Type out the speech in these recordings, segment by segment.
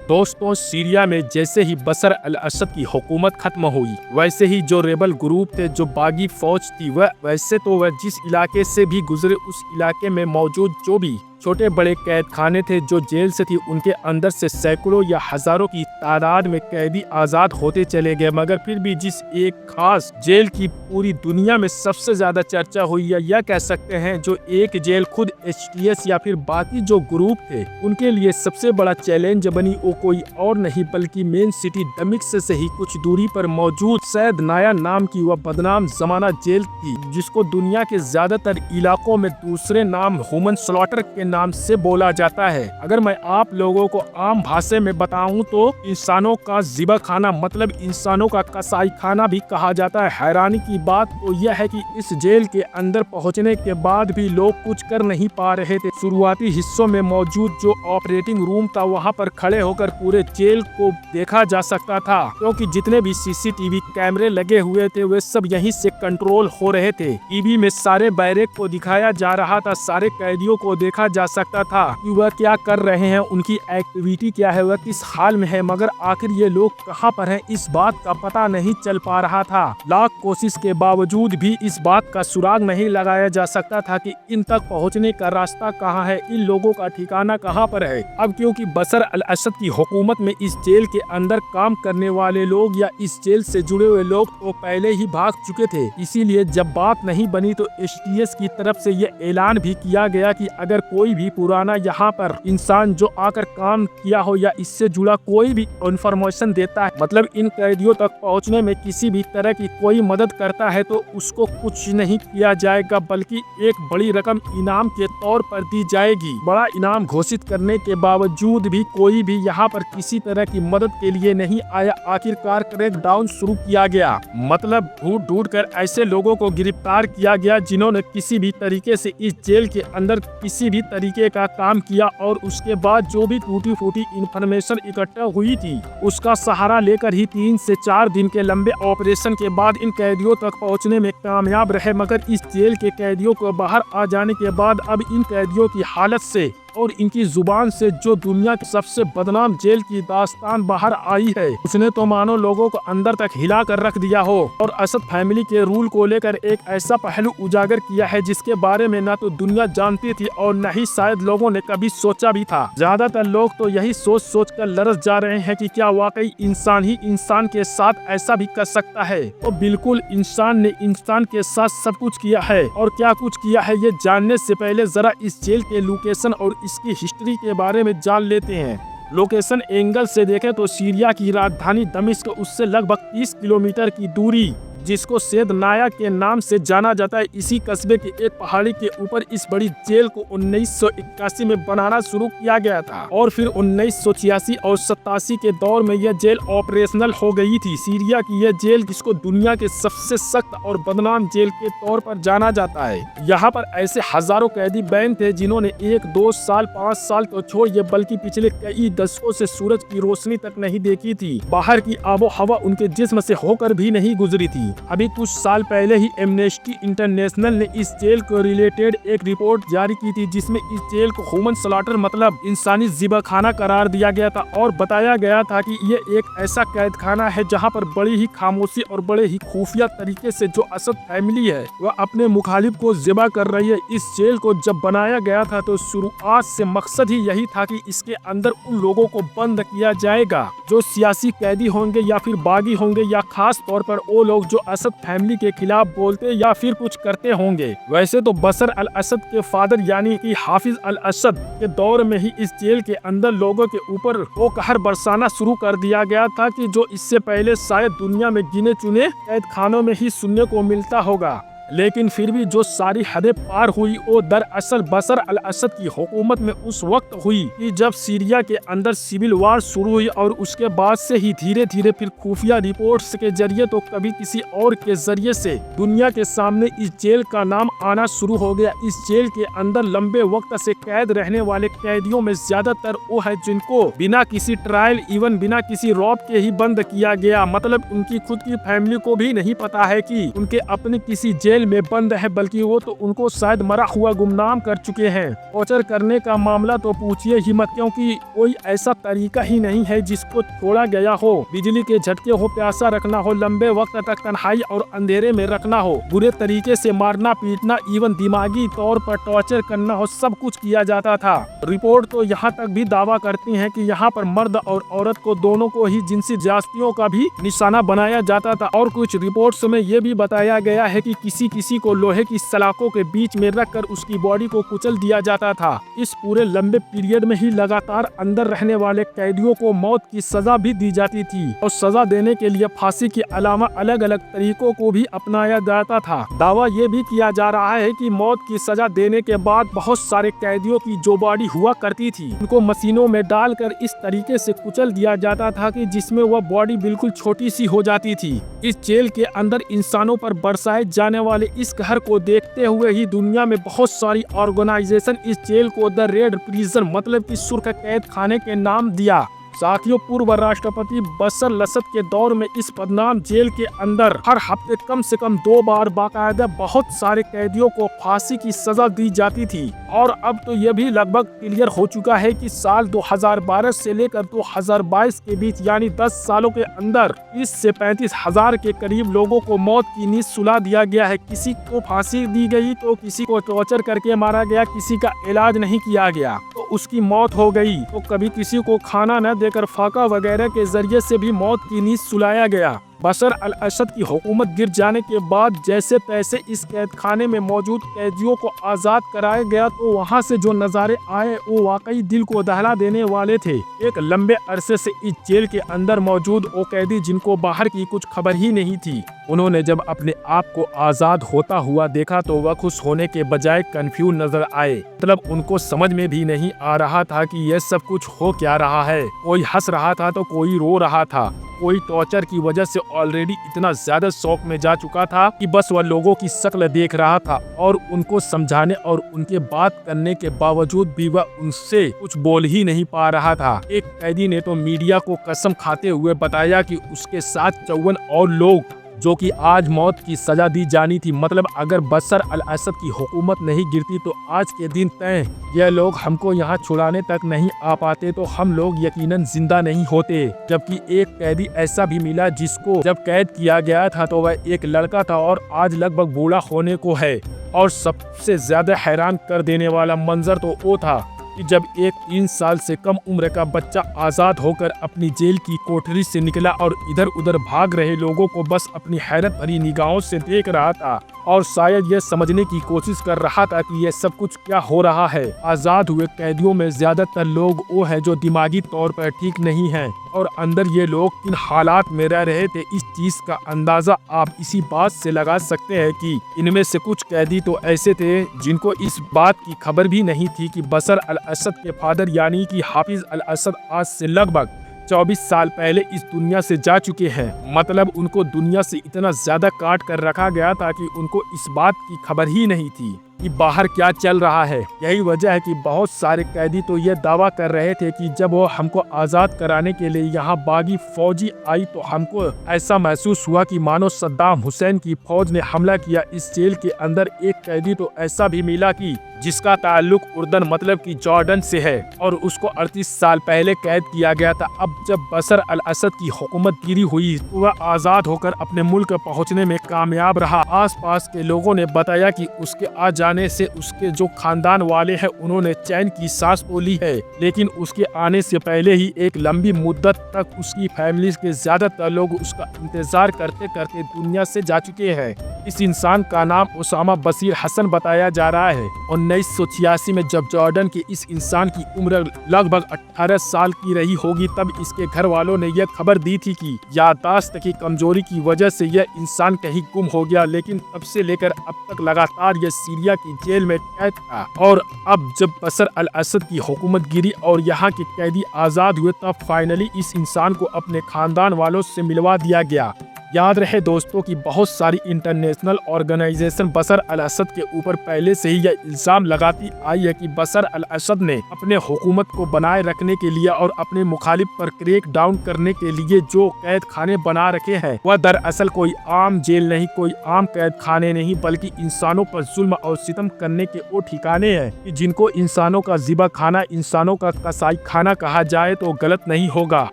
दोस्तों, सीरिया में जैसे ही बशर अल असद की हुकूमत खत्म हुई, वैसे ही जो रेबल ग्रुप थे, जो बागी फौज थी, वह जिस इलाके से भी गुजरे उस इलाके में मौजूद जो भी छोटे बड़े कैद खाने थे जो जेल से थी, उनके अंदर से सैकड़ों या हजारों की तादाद में कैदी आज़ाद होते चले गए। मगर फिर भी जिस एक खास जेल की पूरी दुनिया में सबसे ज्यादा चर्चा हुई, या यह कह सकते हैं जो एक जेल खुद HTS या फिर बाकी जो ग्रुप थे उनके लिए सबसे बड़ा चैलेंज बनी, वो कोई और नहीं बल्कि मेन सिटी दमिश्क से ही कुछ दूरी पर मौजूद सैद नाया नाम की वह बदनाम जमाना जेल थी, जिसको दुनिया के ज्यादातर इलाकों में दूसरे नाम ह्यूमन स्लॉटर के नाम से बोला जाता है। अगर मैं आप लोगों को आम भाषा में बताऊं तो इंसानों का ज़िबा खाना, मतलब इंसानों का कसाई खाना भी कहा जाता है। हैरानी की बात तो यह है कि इस जेल के अंदर पहुंचने के बाद भी लोग कुछ कर नहीं पा रहे थे। शुरुआती हिस्सों में मौजूद जो ऑपरेटिंग रूम था, वहां पर खड़े होकर पूरे जेल को देखा जा सकता था, क्योंकि जितने भी CCTV कैमरे लगे हुए थे वे सब यहीं से कंट्रोल हो रहे थे। टीवी में सारे बैरक को दिखाया जा रहा था, सारे कैदियों को देखा जा सकता था कि वह क्या कर रहे हैं, उनकी एक्टिविटी क्या है, वह किस हाल में है। मगर आखिर ये लोग कहां पर हैं, इस बात का पता नहीं चल पा रहा था। लाख कोशिश के बावजूद भी इस बात का सुराग नहीं लगाया जा सकता था कि इन तक पहुंचने का रास्ता कहां है, इन लोगों का ठिकाना कहां पर है। अब क्योंकि बशर अल असद की हुकूमत में इस जेल के अंदर काम करने वाले लोग या इस जेल से जुड़े हुए लोग तो पहले ही भाग चुके थे, इसीलिए जब बात नहीं बनी तो HTS की तरफ से ये ऐलान भी किया गया कि अगर कोई भी पुराना यहाँ पर इंसान जो आकर काम किया हो या इससे जुड़ा कोई भी इंफॉर्मेशन देता है, मतलब इन कैदियों तक पहुँचने में किसी भी तरह की कोई मदद करता है, तो उसको कुछ नहीं किया जाएगा बल्कि एक बड़ी रकम इनाम के तौर पर दी जाएगी। बड़ा इनाम घोषित करने के बावजूद भी कोई भी यहाँ पर किसी तरह की मदद के लिए नहीं आया। आखिरकार क्रैकडाउन शुरू किया गया, मतलब ढूंढ ढूंढ कर ऐसे लोगों को गिरफ्तार किया गया जिन्होंने किसी भी तरीके से इस जेल के अंदर किसी भी तरीके का काम किया, और उसके बाद जो भी टूटी फूटी इंफॉर्मेशन इकट्ठा हुई थी उसका सहारा लेकर ही 3 से 4 दिन के लंबे ऑपरेशन के बाद इन कैदियों तक पहुंचने में कामयाब रहे। मगर इस जेल के कैदियों को बाहर आ जाने के बाद अब इन कैदियों की हालत से और इनकी जुबान से जो दुनिया की सबसे बदनाम जेल की दास्तान बाहर आई है, उसने तो मानो लोगों को अंदर तक हिला कर रख दिया हो, और असद फैमिली के रूल को लेकर एक ऐसा पहलू उजागर किया है जिसके बारे में न तो दुनिया जानती थी और न ही शायद लोगों ने कभी सोचा भी था। ज्यादातर लोग तो यही सोच सोच कर लरस जा रहे हैं कि क्या वाकई इंसान ही इंसान के साथ ऐसा भी कर सकता है। तो बिल्कुल इंसान ने इंसान के साथ सब कुछ किया है, और क्या कुछ किया है ये जानने से पहले जरा इस जेल के लोकेशन और इसकी हिस्ट्री के बारे में जान लेते हैं। लोकेशन एंगल से देखें तो सीरिया की राजधानी दमिश्क, उससे लगभग 30 किलोमीटर की दूरी, जिसको सैद नाया के नाम से जाना जाता है, इसी कस्बे के एक पहाड़ी के ऊपर इस बड़ी जेल को 1981 में बनाना शुरू किया गया था, और फिर 1986 और 87 के दौर में यह जेल ऑपरेशनल हो गई थी। सीरिया की यह जेल, जिसको दुनिया के सबसे सख्त और बदनाम जेल के तौर पर जाना जाता है, यहाँ पर ऐसे हजारों कैदी बैन थे जिन्होंने 1, 2 साल, 5 साल तो छोड़िए बल्कि पिछले कई दशकों से सूरज की रोशनी तक नहीं देखी थी। बाहर की आबो हवा उनके जिस्म से होकर भी नहीं गुजरी थी। अभी कुछ साल पहले ही एमनेस्टी इंटरनेशनल ने इस जेल को रिलेटेड एक रिपोर्ट जारी की थी, जिसमें इस जेल को ह्यूमन स्लॉटर, मतलब इंसानी ज़िबा खाना करार दिया गया था, और बताया गया था कि ये एक ऐसा कैद खाना है जहां पर बड़ी ही खामोशी और बड़े ही खुफिया तरीके से जो असद फैमिली है वह अपने मुखालिफ को ज़िबा कर रही है। इस जेल को जब बनाया गया था तो शुरुआत से मकसद ही यही था कि इसके अंदर उन लोगों को बंद किया जाएगा जो सियासी कैदी होंगे या फिर बागी होंगे, या खास तौर पर वो लोग जो असद फैमिली के खिलाफ बोलते या फिर कुछ करते होंगे। वैसे तो बशर अल असद के फादर यानी कि हाफिज अल असद के दौर में ही इस जेल के अंदर लोगों के ऊपर वो कहर बरसाना शुरू कर दिया गया था कि जो इससे पहले शायद दुनिया में गिने चुने कैद खानों में ही सुनने को मिलता होगा। लेकिन फिर भी जो सारी हदें पार हुई वो दरअसल बशर अल असद की हुकूमत में उस वक्त हुई कि जब सीरिया के अंदर सिविल वार शुरू हुई, और उसके बाद से ही धीरे धीरे फिर खुफिया रिपोर्ट्स के जरिए तो कभी किसी और के जरिए से दुनिया के सामने इस जेल का नाम आना शुरू हो गया। इस जेल के अंदर लंबे वक्त से कैद रहने वाले कैदियों में ज्यादातर वो है जिनको बिना किसी ट्रायल, इवन बिना किसी रौब के ही बंद किया गया, मतलब उनकी खुद की फैमिली को भी नहीं पता है कि उनके अपने किसी जेल जेल में बंद है, बल्कि वो तो उनको शायद मरा हुआ गुमनाम कर चुके हैं। टॉर्चर करने का मामला तो पूछिए ही मत, क्योंकि कोई ऐसा तरीका ही नहीं है जिसको छोड़ा गया हो। बिजली के झटके हो, प्यासा रखना हो, लंबे वक्त तक तन्हाई और अंधेरे में रखना हो, बुरे तरीके से मारना पीटना, इवन दिमागी तौर पर टॉर्चर करना हो, सब कुछ किया जाता था। रिपोर्ट तो यहाँ तक भी दावा करती है कि यहाँ पर मर्द और औरत को दोनों को ही जिनसी ज्यादतियों का भी निशाना बनाया जाता था। और कुछ रिपोर्ट्स में ये भी बताया गया है कि किसी किसी को लोहे की सलाखों के बीच में रखकर उसकी बॉडी को कुचल दिया जाता था। इस पूरे लंबे पीरियड में ही लगातार अंदर रहने वाले कैदियों को मौत की सजा भी दी जाती थी और सजा देने के लिए फांसी के अलावा अलग अलग तरीकों को भी अपनाया जाता था। दावा ये भी किया जा रहा है कि मौत की सजा देने के बाद बहुत सारे कैदियों की जो बॉडी हुआ करती थी उनको मशीनों में डालकर इस तरीके से कुचल दिया जाता था कि जिसमें वह बॉडी बिल्कुल छोटी सी हो जाती थी। इस जेल के अंदर इंसानों पर बरसाए जाने वाले इस कहर को देखते हुए ही दुनिया में बहुत सारी ऑर्गेनाइजेशन इस जेल को द रेड प्रिजन मतलब कि सुर्ख कैद खाने के नाम दिया। साथियों, पूर्व राष्ट्रपति बशर लसद के दौर में इस बदनाम जेल के अंदर हर हफ्ते कम से कम 2 बार बाकायदा बहुत सारे कैदियों को फांसी की सजा दी जाती थी। और अब तो यह भी लगभग क्लियर हो चुका है कि साल 2012 से लेकर 2022 के बीच यानी 10 सालों के अंदर 30 से 35 हजार के करीब लोगों को मौत की नींद सुला दिया गया है। किसी को फांसी दी गई तो किसी को टॉर्चर करके मारा गया, किसी का इलाज नहीं किया गया तो उसकी मौत हो गई, तो कभी किसी को खाना न देकर फाका वगैरह के जरिए से भी मौत की नींद सुलाया गया। बशर अल असद की हुकूमत गिर जाने के बाद जैसे तैसे इस कैद खाने में मौजूद कैदियों को आज़ाद कराया गया तो वहां से जो नज़ारे आए वो वाकई दिल को दहला देने वाले थे। एक लंबे अरसे से इस जेल के अंदर मौजूद वो कैदी जिनको बाहर की कुछ खबर ही नहीं थी, उन्होंने जब अपने आप को आज़ाद होता हुआ देखा तो वह खुश होने के बजाय कंफ्यूज नजर आए। मतलब उनको समझ में भी नहीं आ रहा था कि यह सब कुछ हो क्या रहा है। कोई हंस रहा था तो कोई रो रहा था, कोई टॉर्चर की वजह से ऑलरेडी इतना ज्यादा शौक में जा चुका था कि बस वह लोगों की शक्ल देख रहा था और उनको समझाने और उनके बात करने के बावजूद भी वह उनसे कुछ बोल ही नहीं पा रहा था। एक कैदी ने तो मीडिया को कसम खाते हुए बताया कि उसके साथ 54 और लोग जो कि आज मौत की सजा दी जानी थी, मतलब अगर बशर अल असद की हुकूमत नहीं गिरती तो आज के दिन तय यह लोग हमको यहाँ छुड़ाने तक नहीं आ पाते तो हम लोग यकीनन जिंदा नहीं होते। जबकि एक कैदी ऐसा भी मिला जिसको जब कैद किया गया था तो वह एक लड़का था और आज लगभग बूढ़ा होने को है। और सबसे ज्यादा हैरान कर देने वाला मंजर तो वो था कि जब एक 3 साल से कम उम्र का बच्चा आज़ाद होकर अपनी जेल की कोठरी से निकला और इधर उधर भाग रहे लोगों को बस अपनी हैरत भरी निगाहों से देख रहा था और शायद यह समझने की कोशिश कर रहा था कि यह सब कुछ क्या हो रहा है। आज़ाद हुए कैदियों में ज्यादातर लोग वो हैं जो दिमागी तौर पर ठीक नहीं हैं और अंदर ये लोग किन हालात में रह रहे थे इस चीज का अंदाजा आप इसी बात से लगा सकते हैं कि इनमें से कुछ कैदी तो ऐसे थे जिनको इस बात की खबर भी नहीं थी कि बशर अल असद के फादर यानी कि हाफिज अल असद आज से लगभग 24 साल पहले इस दुनिया से जा चुके हैं। मतलब उनको दुनिया से इतना ज्यादा काट कर रखा गया था कि उनको इस बात की खबर ही नहीं थी कि बाहर क्या चल रहा है। यही वजह है कि बहुत सारे कैदी तो ये दावा कर रहे थे कि जब वो हमको आज़ाद कराने के लिए यहाँ बागी फौजी आई तो हमको ऐसा महसूस हुआ कि मानो सद्दाम हुसैन की फौज ने हमला किया। इस जेल के अंदर एक कैदी तो ऐसा भी मिला कि जिसका ताल्लुक उर्दन मतलब कि जॉर्डन से है और उसको 38 साल पहले कैद किया गया था। अब जब बशर अल असद की हुकूमत गिरी हुई तो वह आज़ाद होकर अपने मुल्क पहुँचने में कामयाब रहा। आसपास के लोगों ने बताया कि उसके आ जाने से उसके जो खानदान वाले हैं उन्होंने चैन की सांस तो ली है, लेकिन उसके आने से पहले ही एक लंबी मुद्दत तक उसकी फैमिली के ज्यादातर लोग उसका इंतजार करते करते दुनिया से जा चुके हैं। इस इंसान का नाम उसामा बशीर हसन बताया जा रहा है। 1986 में जब जॉर्डन के इस इंसान की उम्र लगभग 18 साल की रही होगी तब इसके घर वालों ने यह खबर दी थी कि याददाश्त की कमजोरी की वजह से यह इंसान कहीं गुम हो गया। लेकिन तब से लेकर अब तक लगातार यह सीरिया की जेल में कैद था और अब जब बशर अल असद की हुकूमत गिरी और यहाँ के कैदी आज़ाद हुए तब फाइनली इस इंसान को अपने खानदान वालों से मिलवा दिया गया। याद रहे दोस्तों कि बहुत सारी इंटरनेशनल ऑर्गेनाइजेशन बशर अल असद के ऊपर पहले से ही यह इल्जाम लगाती आई है कि बशर अल असद ने अपने हुकूमत को बनाए रखने के लिए और अपने मुखालिफ पर क्रैक डाउन करने के लिए जो कैद खाने बना रखे हैं वह दरअसल कोई आम जेल नहीं, कोई आम कैद खाने नहीं, बल्कि इंसानों पर जुल्म और सितम करने के वो ठिकाने हैं कि जिनको इंसानों का ज़िबा खाना, इंसानों का कसाई खाना कहा जाए तो गलत नहीं होगा।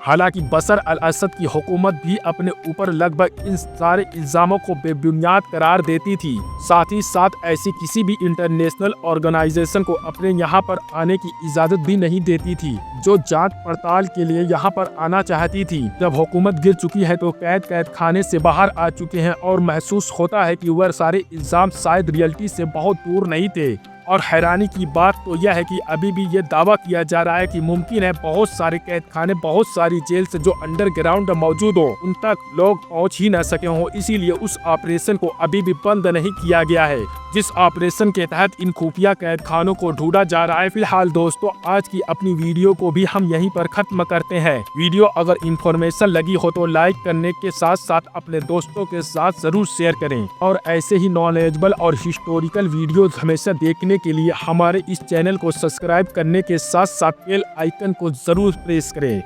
हालांकि बशर अल असद की हुकूमत भी अपने ऊपर लगभग इन सारे इल्जामों को बेबुनियाद करार देती थी। साथ ही साथ ऐसी किसी भी इंटरनेशनल ऑर्गेनाइजेशन को अपने यहाँ पर आने की इजाजत भी नहीं देती थी जो जांच पड़ताल के लिए यहाँ पर आना चाहती थी। जब हुकूमत गिर चुकी है तो कैद खाने से बाहर आ चुके हैं और महसूस होता है कि वह सारे इल्जाम शायद रियलिटी से बहुत दूर नहीं थे। और हैरानी की बात तो यह है कि अभी भी ये दावा किया जा रहा है कि मुमकिन है बहुत सारे कैद खाने, बहुत सारी जेल से जो अंडरग्राउंड मौजूद हो उन तक लोग पहुंच ही न सके हों, इसीलिए उस ऑपरेशन को अभी भी बंद नहीं किया गया है जिस ऑपरेशन के तहत इन खुफिया कैद खानों को ढूंढा जा रहा है। फिलहाल दोस्तों आज की अपनी वीडियो को भी हम यहीं पर खत्म करते हैं। वीडियो अगर इन्फॉर्मेशन लगी हो तो लाइक करने के साथ साथ अपने दोस्तों के साथ जरूर शेयर करें और ऐसे ही नॉलेजेबल और हिस्टोरिकल वीडियो हमेशा देखने के लिए हमारे इस चैनल को सब्सक्राइब करने के साथ साथ बेल आइकन को जरूर प्रेस करें।